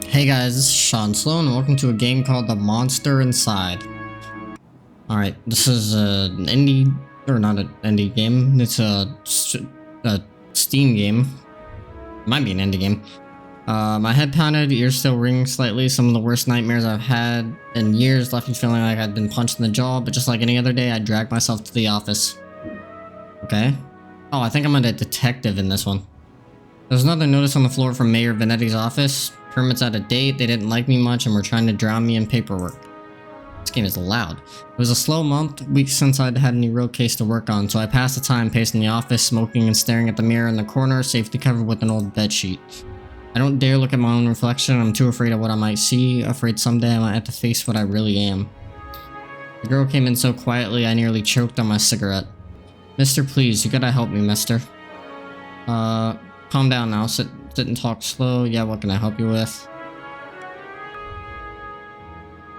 Hey guys, this is Shaun Slone, and welcome to a game called The Monster Inside. Alright, this is an indie, or not an indie game, it's a Steam game. It might be an indie game. My head pounded, ears still ringing slightly. Some of the worst nightmares I've had in years left me feeling like I'd been punched in the jaw, but just like any other day, I dragged myself to the office. Okay. Oh, I think I'm a detective in this one. There's another notice on the floor from Mayor Vanetti's office. Permits out of date, they didn't like me much and were trying to drown me in paperwork. This game is loud. It was a slow month, weeks since I'd had any real case to work on, so I passed the time pacing the office, smoking and staring at the mirror in the corner, safely covered with an old bedsheet. I don't dare look at my own reflection, I'm too afraid of what I might see, afraid someday I might have to face what I really am. The girl came in so quietly I nearly choked on my cigarette. Mister, please, you gotta help me, mister. Calm down now, sit and talk slow. Yeah, what can I help you with?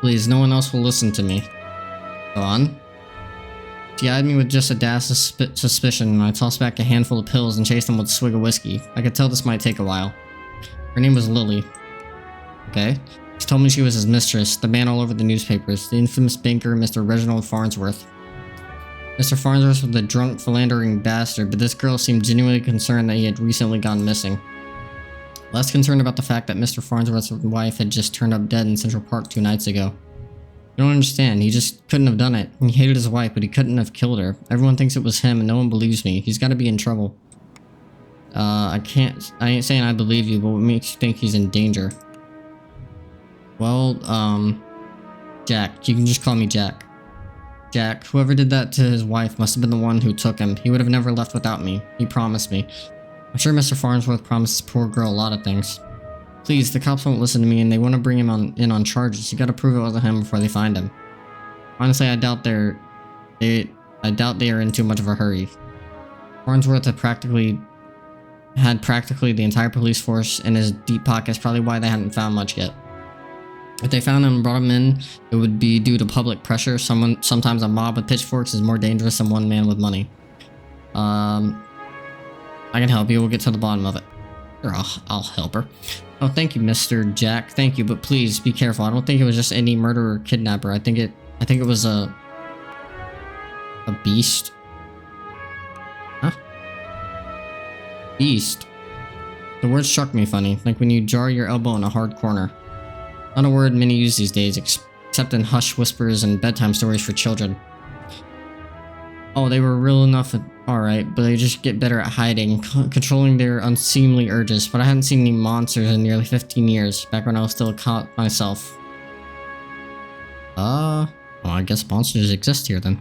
Please, no one else will listen to me. Go on. She eyed me with just a dash of suspicion, and I tossed back a handful of pills and chased them with a swig of whiskey. I could tell this might take a while. Her name was Lily. Okay. She told me she was his mistress, the man all over the newspapers, the infamous banker, Mr. Reginald Farnsworth. Mr. Farnsworth was a drunk, philandering bastard, but this girl seemed genuinely concerned that he had recently gone missing. Less concerned about the fact that Mr. Farnsworth's wife had just turned up dead in Central Park 2 nights ago. You don't understand, he just couldn't have done it. He hated his wife, but he couldn't have killed her. Everyone thinks it was him, and no one believes me. He's gotta be in trouble. I ain't saying I believe you, but what makes you think he's in danger? Well, Jack. You can just call me Jack. Jack, whoever did that to his wife must have been the one who took him. He would have never left without me. He promised me. I'm sure Mr. Farnsworth promised this poor girl a lot of things. Please, the cops won't listen to me and they want to bring him in on charges. You gotta prove it wasn't him before they find him. Honestly, I doubt they are in too much of a hurry. Farnsworth had practically the entire police force in his deep pockets, probably why they hadn't found much yet. If they found him and brought him in, it would be due to public pressure. Sometimes a mob with pitchforks is more dangerous than one man with money. I can help you. We'll get to the bottom of it. Sure, I'll help her. Oh, thank you, Mr. Jack. Thank you, but please be careful. I don't think it was just any murderer or kidnapper. I think it was a beast. Huh? Beast. The word struck me funny, like when you jar your elbow in a hard corner. Not a word many use these days, except in hush whispers and bedtime stories for children. Oh, they were real enough, alright, but they just get better at hiding, controlling their unseemly urges, but I hadn't seen any monsters in nearly 15 years, back when I was still a cop myself. Well, I guess monsters exist here then.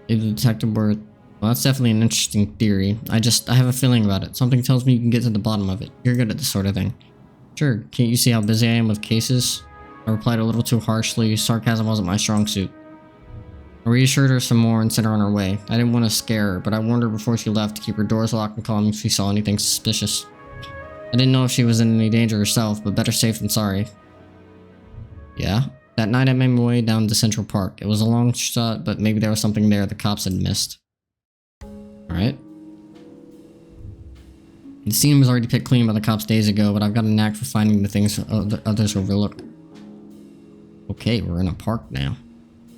If the detective were... Well, that's definitely an interesting theory. I have a feeling about it. Something tells me you can get to the bottom of it. You're good at this sort of thing. Sure, can't you see how busy I am with cases? I replied a little too harshly. Sarcasm wasn't my strong suit. I reassured her some more and sent her on her way. I didn't want to scare her, but I warned her before she left to keep her doors locked and call me if she saw anything suspicious. I didn't know if she was in any danger herself, but better safe than sorry. Yeah? That night I made my way down to Central Park. It was a long shot, but maybe there was something there the cops had missed. Alright. The scene was already picked clean by the cops days ago, but I've got a knack for finding the things others overlook. Okay, we're in a park now.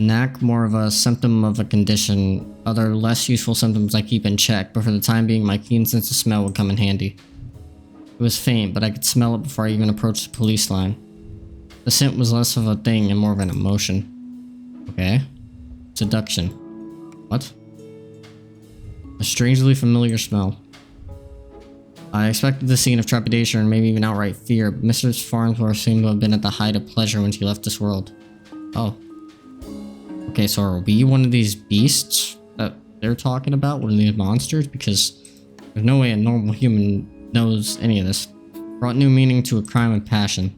Knack, more of a symptom of a condition. Other less useful symptoms I keep in check, but for the time being my keen sense of smell would come in handy. It was faint, but I could smell it before I even approached the police line. The scent was less of a thing and more of an emotion. Okay. Seduction. What? A strangely familiar smell. I expected the scene of trepidation or maybe even outright fear, but Mrs. Farnsworth seemed to have been at the height of pleasure when she left this world. Oh. Okay, so are we one of these beasts that they're talking about? One of these monsters? Because there's no way a normal human knows any of this. Brought new meaning to a crime of passion.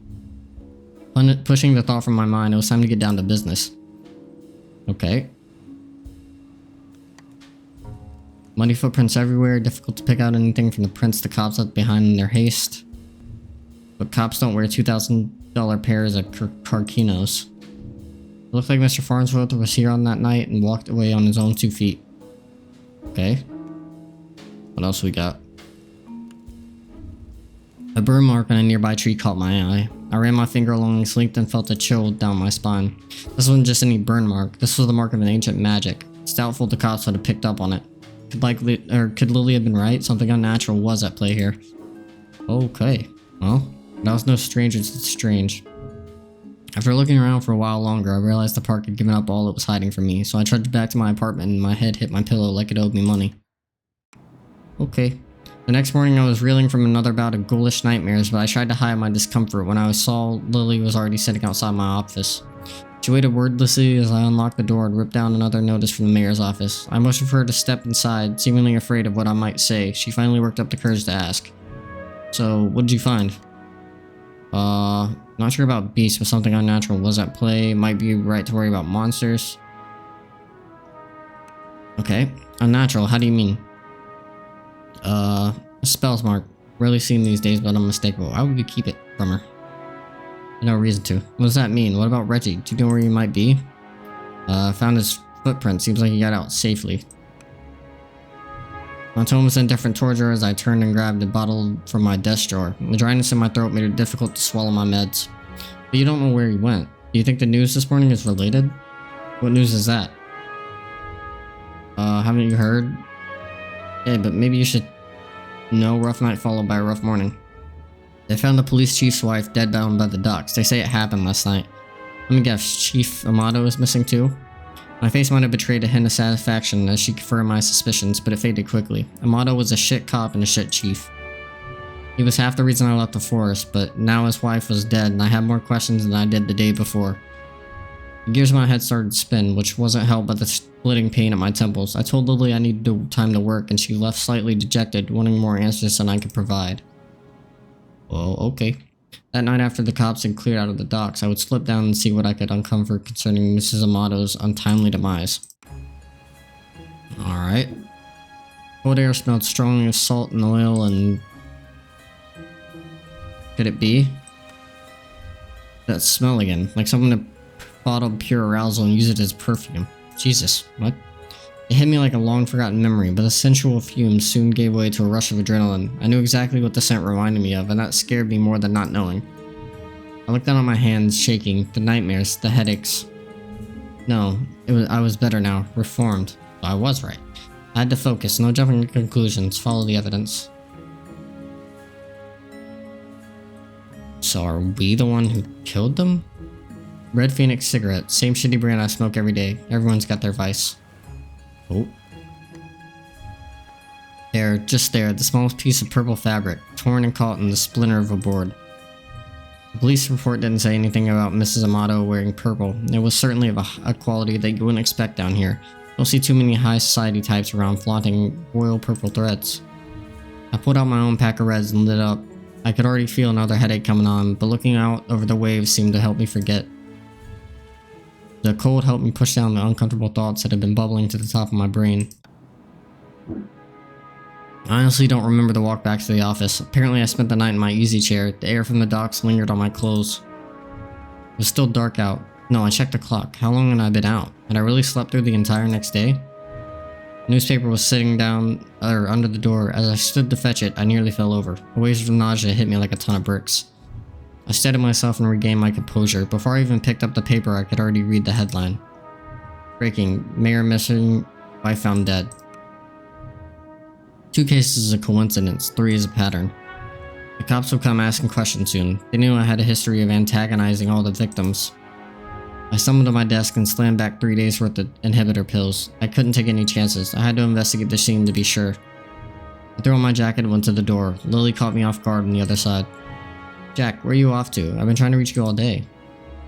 Pushing the thought from my mind, it was time to get down to business. Okay. Muddy footprints everywhere, difficult to pick out anything from the prints the cops left behind in their haste. But cops don't wear $2,000 pairs of Carquinos. It looked like Mr. Farnsworth was here on that night and walked away on his own 2 feet. Okay. What else we got? A burn mark on a nearby tree caught my eye. I ran my finger along its length and felt a chill down my spine. This wasn't just any burn mark, this was the mark of an ancient magic. It's doubtful the cops would have picked up on it. Could Lily have been right? Something unnatural was at play here. Okay, well, that was no stranger to strange. After looking around for a while longer, I realized the park had given up all it was hiding from me, so I trudged back to my apartment and my head hit my pillow like it owed me money. Okay. The next morning I was reeling from another bout of ghoulish nightmares, but I tried to hide my discomfort when I saw Lily was already sitting outside my office. She waited wordlessly as I unlocked the door and ripped down another notice from the mayor's office. I motioned for her to step inside, seemingly afraid of what I might say. She finally worked up the courage to ask. So, what did you find? Not sure about beasts, but something unnatural was at play. Might be right to worry about monsters. Okay. Unnatural, how do you mean? Spells mark. Rarely seen these days, but unmistakable. Why would we keep it from her? No reason to. What does that mean? What about Reggie? Do you know where he might be? Found his footprint. Seems like he got out safely. My tone was indifferent towards her as I turned and grabbed a bottle from my desk drawer. The dryness in my throat made it difficult to swallow my meds. But you don't know where he went. Do you think the news this morning is related? What news is that? Haven't you heard? Yeah, but maybe you should know. Rough night followed by a rough morning. They found the police chief's wife dead bound by the docks. They say it happened last night. Let me guess, Chief Amato is missing too? My face might have betrayed a hint of satisfaction as she confirmed my suspicions, but it faded quickly. Amato was a shit cop and a shit chief. He was half the reason I left the force, but now his wife was dead and I had more questions than I did the day before. The gears in my head started to spin, which wasn't helped by the splitting pain at my temples. I told Lily I needed time to work and she left slightly dejected, wanting more answers than I could provide. Well, okay. That night after the cops had cleared out of the docks, I would slip down and see what I could uncover concerning Mrs. Amato's untimely demise. Alright. Cold air smelled strongly of salt and oil and... Could it be? That smell again, like someone had bottled pure arousal and used it as perfume. Jesus, what? It hit me like a long-forgotten memory, but the sensual fumes soon gave way to a rush of adrenaline. I knew exactly what the scent reminded me of, and that scared me more than not knowing. I looked down at my hands, shaking, the nightmares, the headaches. No, I was better now, reformed. I was right. I had to focus, no jumping to conclusions, follow the evidence. So are we the one who killed them? Red Phoenix cigarette, same shitty brand I smoke every day. Everyone's got their vice. Oh. There, just there, the smallest piece of purple fabric, torn and caught in the splinter of a board. The police report didn't say anything about Mrs. Amato wearing purple. It was certainly of a quality that you wouldn't expect down here. You don't see too many high society types around flaunting royal purple threads. I pulled out my own pack of reds and lit up. I could already feel another headache coming on, but looking out over the waves seemed to help me forget. The cold helped me push down the uncomfortable thoughts that had been bubbling to the top of my brain. I honestly don't remember the walk back to the office. Apparently I spent the night in my easy chair. The air from the docks lingered on my clothes. It was still dark out. No, I checked the clock. How long had I been out? Had I really slept through the entire next day? The newspaper was sitting down under the door. As I stood to fetch it, I nearly fell over. A wave of nausea hit me like a ton of bricks. I steadied myself and regained my composure. Before I even picked up the paper, I could already read the headline. Breaking. Mayor missing. Wife found dead. 2 cases is a coincidence. 3 is a pattern. The cops will come asking questions soon. They knew I had a history of antagonizing all the victims. I stumbled to my desk and slammed back 3 days worth of inhibitor pills. I couldn't take any chances. I had to investigate the scene to be sure. I threw on my jacket and went to the door. Lily caught me off guard on the other side. Jack, where are you off to? I've been trying to reach you all day.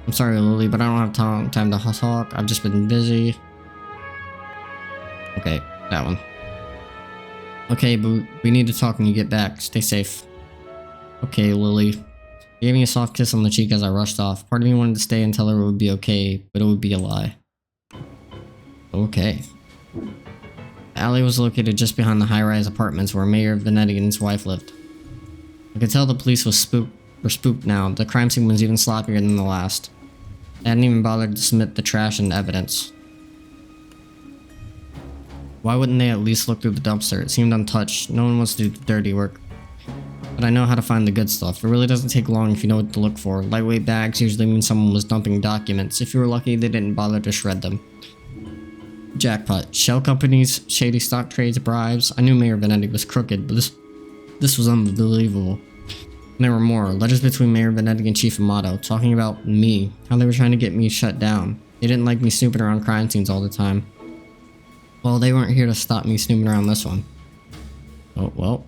I'm sorry, Lily, but I don't have time to talk. I've just been busy. Okay, that one. Okay, but we need to talk when you get back. Stay safe. Okay, Lily. She gave me a soft kiss on the cheek as I rushed off. Part of me wanted to stay and tell her it would be okay, but it would be a lie. Okay. The alley was located just behind the high-rise apartments where Mayor Venetti and his wife lived. I could tell the police were spooked now. The crime scene was even sloppier than the last. They hadn't even bothered to submit the trash and evidence. Why wouldn't they at least look through the dumpster? It seemed untouched. No one wants to do the dirty work. But I know how to find the good stuff. It really doesn't take long if you know what to look for. Lightweight bags usually mean someone was dumping documents. If you were lucky, they didn't bother to shred them. Jackpot. Shell companies, shady stock trades, bribes. I knew Mayor Benetti was crooked, but this was unbelievable. And there were more. Letters between Mayor Benetti and Chief Amato, talking about me. How they were trying to get me shut down. They didn't like me snooping around crime scenes all the time. Well, they weren't here to stop me snooping around this one. Oh, well.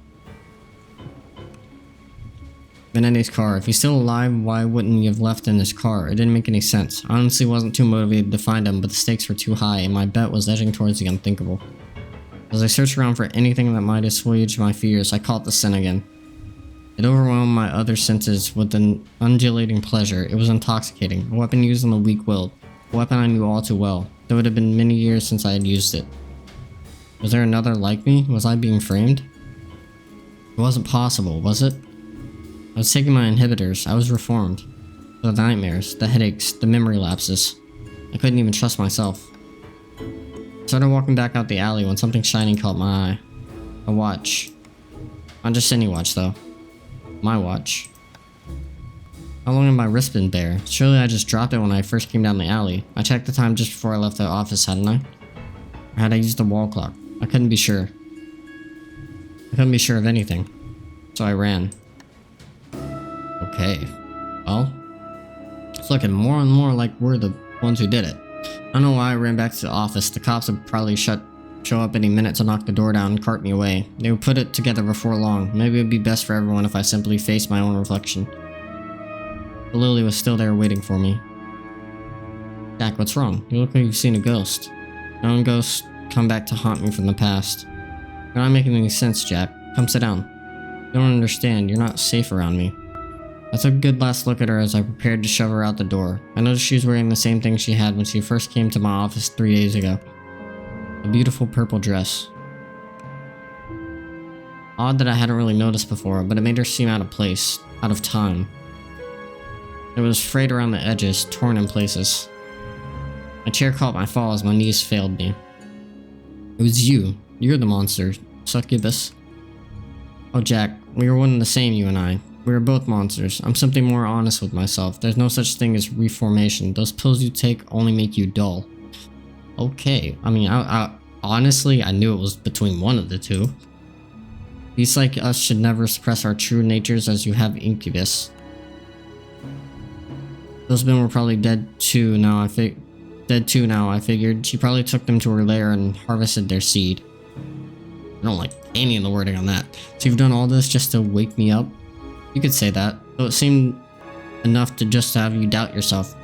Benetti's car. If he's still alive, why wouldn't he have left in his car? It didn't make any sense. I honestly wasn't too motivated to find him, but the stakes were too high, and my bet was edging towards the unthinkable. As I searched around for anything that might assuage my fears, I caught the scent again. It overwhelmed my other senses with an undulating pleasure. It was intoxicating. A weapon used on the weak-willed. A weapon I knew all too well, though it had been many years since I had used it. Was there another like me? Was I being framed? It wasn't possible, was it? I was taking my inhibitors. I was reformed. The nightmares, the headaches, the memory lapses. I couldn't even trust myself. I started walking back out the alley when something shiny caught my eye. A watch. Not just any watch, though. My watch. How long had my wrist been bare? Surely I just dropped it when I first came down the alley. I checked the time just before I left the office, hadn't I? Or had I used the wall clock? I couldn't be sure. I couldn't be sure of anything. So I ran. Okay. Well, it's looking more and more like we're the ones who did it. I don't know why I ran back to the office. The cops would probably show up any minute to knock the door down and cart me away. They would put it together before long. Maybe it would be best for everyone if I simply faced my own reflection. But Lily was still there waiting for me. Jack, what's wrong? You look like you've seen a ghost. My own ghosts come back to haunt me from the past. You're not making any sense, Jack. Come sit down. You don't understand. You're not safe around me. I took a good last look at her as I prepared to shove her out the door. I noticed she was wearing the same thing she had when she first came to my office 3 days ago. A beautiful purple dress. Odd that I hadn't really noticed before, but it made her seem out of place, out of time. It was frayed around the edges, torn in places. My chair caught my fall as my knees failed me. It was you. You're the monster, succubus. Oh, Jack, we were one and the same, you and I. We were both monsters. I'm simply more honest with myself. There's no such thing as reformation. Those pills you take only make you dull. Okay, I mean, honestly, I knew it was between one of the two. Beasts like us should never suppress our true natures as you have incubus. Those men were probably dead too now, I figured. She probably took them to her lair and harvested their seed. I don't like any of the wording on that. So you've done all this just to wake me up? You could say that, though it seemed enough to just have you doubt yourself.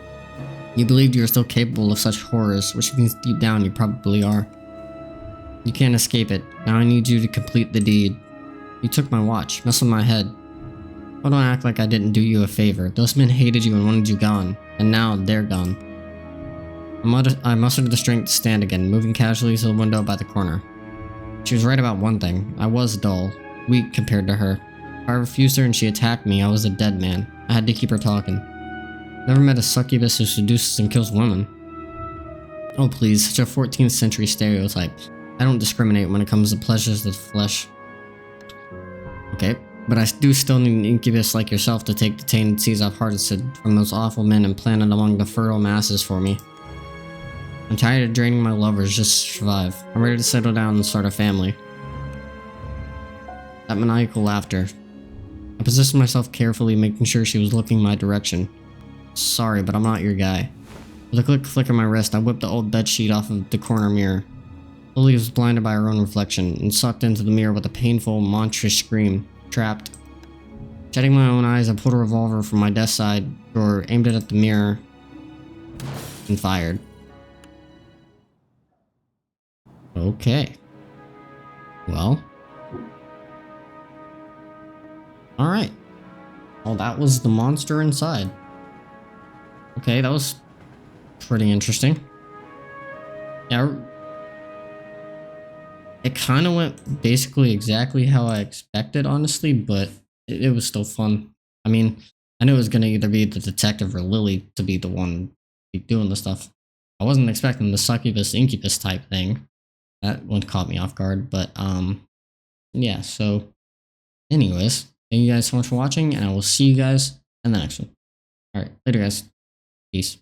You believed you were still capable of such horrors, which means deep down you probably are. You can't escape it. Now I need you to complete the deed. You took my watch, messed with my head. Oh, don't act like I didn't do you a favor. Those men hated you and wanted you gone, and now they're gone. I mustered the strength to stand again, moving casually to the window by the corner. She was right about one thing. I was dull, weak compared to her. If I refused her and she attacked me, I was a dead man. I had to keep her talking. Never met a succubus who seduces and kills women. Oh please, such a 14th century stereotype. I don't discriminate when it comes to pleasures of the flesh. Okay, but I do still need an incubus like yourself to take the tainted seeds I've harvested from those awful men and plant it among the fertile masses for me. I'm tired of draining my lovers just to survive. I'm ready to settle down and start a family. That maniacal laughter. I positioned myself carefully, making sure she was looking my direction. Sorry, but I'm not your guy. With a quick flick of my wrist, I whipped the old bedsheet off of the corner mirror. Lily was blinded by her own reflection and sucked into the mirror with a painful, monstrous scream. Trapped. Shutting my own eyes, I pulled a revolver from my desk side drawer, aimed it at the mirror, and fired. Okay. Well. Alright. Well, that was the monster inside. Okay, that was pretty interesting. Yeah. It kind of went basically exactly how I expected, honestly, but it was still fun. I mean, I knew it was going to either be the detective or Lily to be the one doing the stuff. I wasn't expecting the succubus incubus type thing. That one caught me off guard, but yeah, so anyways, Thank you guys so much for watching, and I will see you guys in the next one. Alright, later guys. Peace.